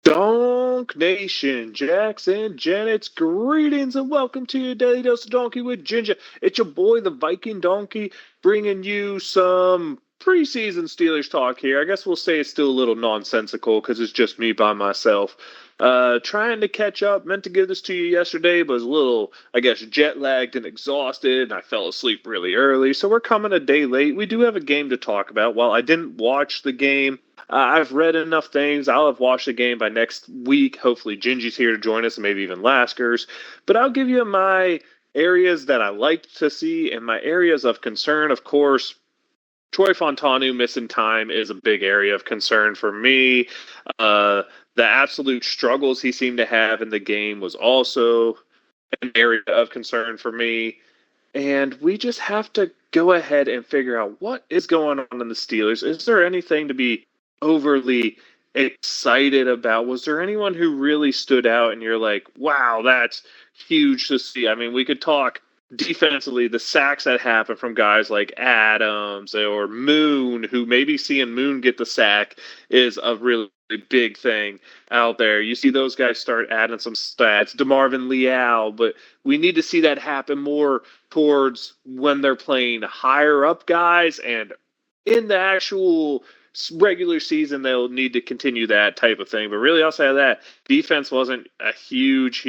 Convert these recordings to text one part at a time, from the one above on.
Donk Nation, Jackson, Janet's greetings and welcome to your Daily Dose of Donkey with Ginger. It's your boy, the Viking Donkey, bringing you some preseason Steelers talk here. I guess we'll say it's still a little nonsensical because it's just me by myself. Trying to catch up, meant to give this to you yesterday, but was a little, I guess, jet lagged and exhausted, and I fell asleep really early. So we're coming a day late. We do have a game to talk about. While I didn't watch the game, I've read enough things. I'll have watched the game by next week. Hopefully, Gingy's here to join us, and maybe even Laskers. But I'll give you my areas that I like to see and my areas of concern. Of course, Troy Fontanu missing time is a big area of concern for me. The absolute struggles he seemed to have in the game was also an area of concern for me. And we just have to go ahead and figure out what is going on in the Steelers. Is there anything to be overly excited about? Was there anyone who really stood out and you're like, wow, that's huge to see? I mean, we could talk defensively, the sacks that happen from guys like Adams or Moon, who maybe seeing Moon get the sack is a really big thing out there. You see those guys start adding some stats, DeMarvin Leal, but we need to see that happen more towards when they're playing higher up guys, and in the actual regular season they'll need to continue that type of thing. But really outside of that, defense wasn't a huge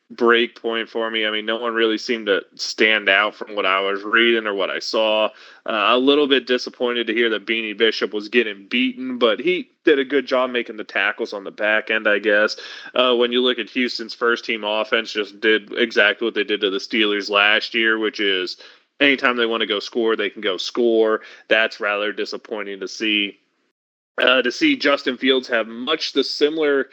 break point for me. I mean, no one really seemed to stand out from what I was reading or what I saw. A little bit disappointed to hear that Beanie Bishop was getting beaten, but he did a good job making the tackles on the back end, I guess. When you look at Houston's first team offense, just did exactly what they did to the Steelers last year, which is anytime they want to go score, they can go score. That's rather disappointing to see. To see Justin Fields have much the similar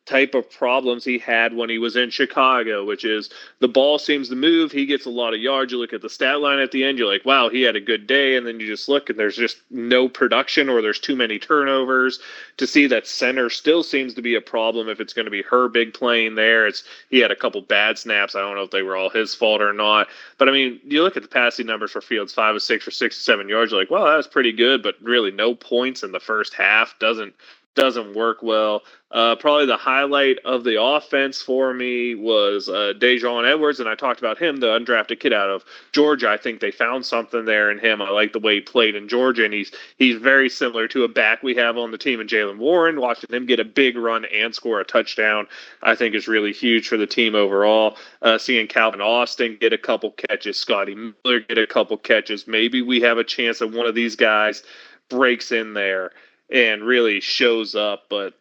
type of problems he had when he was in Chicago, which is the ball seems to move, he gets a lot of yards. You look at the stat line at the end, you're like, wow, he had a good day, and then you just look and there's just no production or there's too many turnovers. To see that center still seems to be a problem if it's going to be Herbig playing there. He had a couple bad snaps. I don't know if they were all his fault or not, but I mean, you look at the passing numbers for Fields, 5 of 6 for 67 yards, you're like, well, that was pretty good, but really no points in the first half doesn't work well. Probably the highlight of the offense for me was Dejon Edwards, and I talked about him, the undrafted kid out of Georgia. I think they found something there in him. I like the way he played in Georgia, and he's very similar to a back we have on the team in Jalen Warren. Watching him get a big run and score a touchdown, I think is really huge for the team overall. Seeing Calvin Austin get a couple catches, Scotty Miller get a couple catches, maybe we have a chance that one of these guys breaks in there and really shows up. But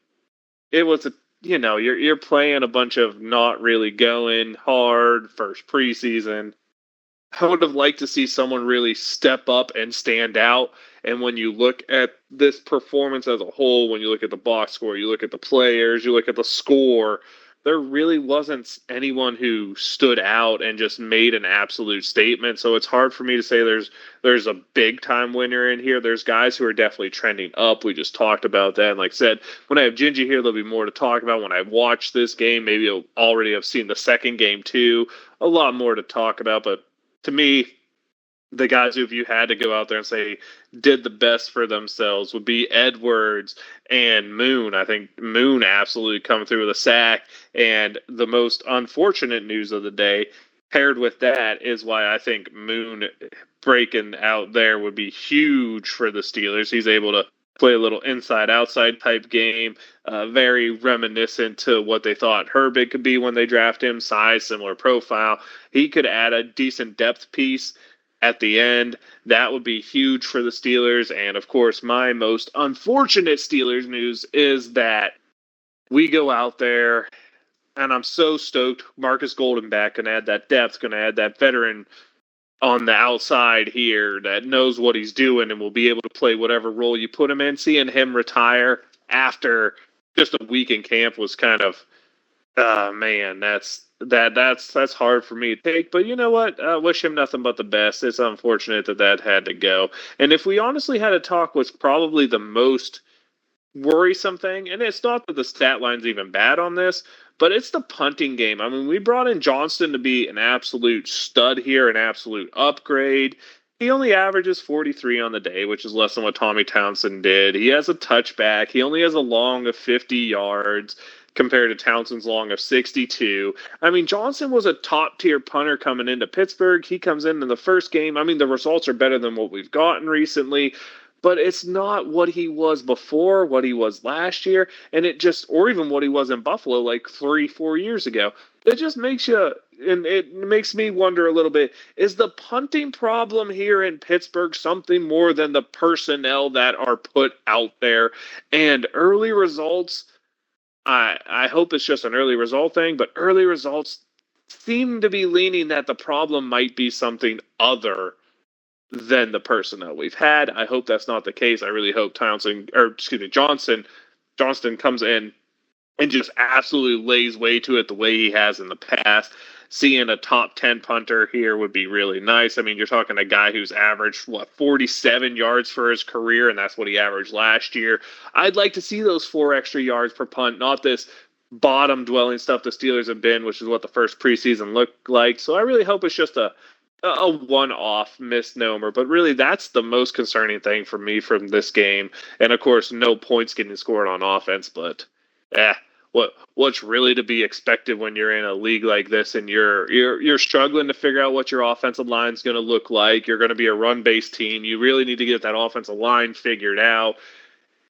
it was you're playing a bunch of not really going hard first preseason. I would have liked to see someone really step up and stand out. And when you look at this performance as a whole, when you look at the box score, you look at the players, you look at the score, there really wasn't anyone who stood out and just made an absolute statement. So it's hard for me to say there's a big time winner in here. There's guys who are definitely trending up. We just talked about that. And like I said, when I have Gingy here, there'll be more to talk about. When I watch this game, maybe I'll already have seen the second game too. A lot more to talk about. But to me, the guys who, if you had to go out there and say did the best for themselves, would be Edwards and Moon. I think Moon absolutely come through with a sack. And the most unfortunate news of the day, paired with that, is why I think Moon breaking out there would be huge for the Steelers. He's able to play a little inside-outside type game, very reminiscent to what they thought Herbig could be when they draft him, size, similar profile. He could add a decent depth piece at the end. That would be huge for the Steelers. And of course, my most unfortunate Steelers news is that we go out there, and I'm so stoked. Marcus Goldenback can add that depth, going to add that veteran on the outside here that knows what he's doing and will be able to play whatever role you put him in. Seeing him retire after just a week in camp was kind of, man, that's hard for me to take. But you know what? Wish him nothing but the best. It's unfortunate that had to go. And if we honestly had to talk, what's probably the most worrisome thing, and it's not that the stat line's even bad on this, but it's the punting game. I mean, we brought in Johnston to be an absolute stud here, an absolute upgrade. He only averages 43 on the day, which is less than what Tommy Townsend did. He has a touchback. He only has a long of 50 yards compared to Townsend's long of 62. I mean, Johnson was a top tier punter coming into Pittsburgh. He comes in the first game. I mean, the results are better than what we've gotten recently, but it's not what he was before, what he was last year, and it just, or even what he was in Buffalo like 3, 4 years ago. It just makes you, and it makes me wonder a little bit, is the punting problem here in Pittsburgh something more than the personnel that are put out there? And early results, I hope it's just an early result thing, but early results seem to be leaning that the problem might be something other than the personnel we've had. I hope that's not the case. I really hope Johnston comes in and just absolutely lays way to it the way he has in the past. Seeing a top 10 punter here would be really nice. I mean, you're talking a guy who's averaged, 47 yards for his career, and that's what he averaged last year. I'd like to see those 4 extra yards per punt, not this bottom dwelling stuff the Steelers have been, which is what the first preseason looked like. So I really hope it's just a one-off misnomer, but really that's the most concerning thing for me from this game. And of course, no points getting scored on offense, but eh, what's really to be expected when you're in a league like this and you're struggling to figure out what your offensive line is going to look like. You're going to be a run-based team. You really need to get that offensive line figured out,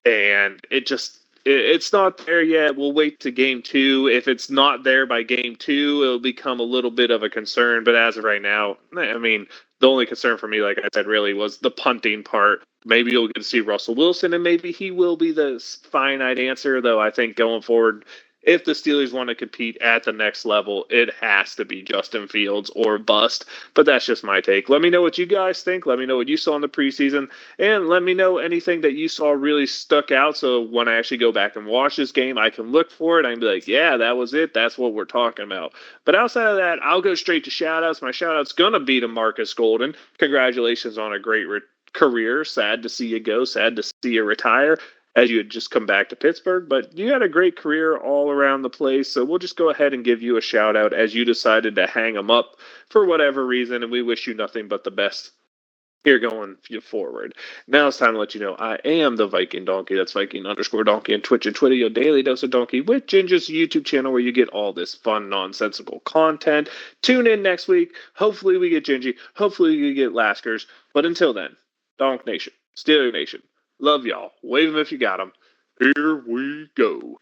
and it's not there yet. We'll wait to game 2. If it's not there by game 2, it'll become a little bit of a concern. But as of right now, I mean, the only concern for me, like I said, really was the punting part. Maybe you'll get to see Russell Wilson, and maybe he will be the finite answer, though I think going forward, if the Steelers want to compete at the next level, it has to be Justin Fields or bust. But that's just my take. Let me know what you guys think. Let me know what you saw in the preseason. And let me know anything that you saw really stuck out. So when I actually go back and watch this game, I can look for it. I can be like, yeah, that was it. That's what we're talking about. But outside of that, I'll go straight to shout-outs. My shout-out's going to be to Marcus Golden. Congratulations on a great career. Sad to see you go. Sad to see you retire, as you had just come back to Pittsburgh, but you had a great career all around the place, so we'll just go ahead and give you a shout-out as you decided to hang them up for whatever reason, and we wish you nothing but the best here going forward. Now it's time to let you know I am the Viking Donkey. That's Viking_Donkey on Twitch and Twitter, your daily dose of donkey with Ginger's YouTube channel where you get all this fun, nonsensical content. Tune in next week. Hopefully we get Gingy. Hopefully we get Laskers. But until then, Donk Nation, Steeler Nation, love y'all. Wave them if you got them. Here we go.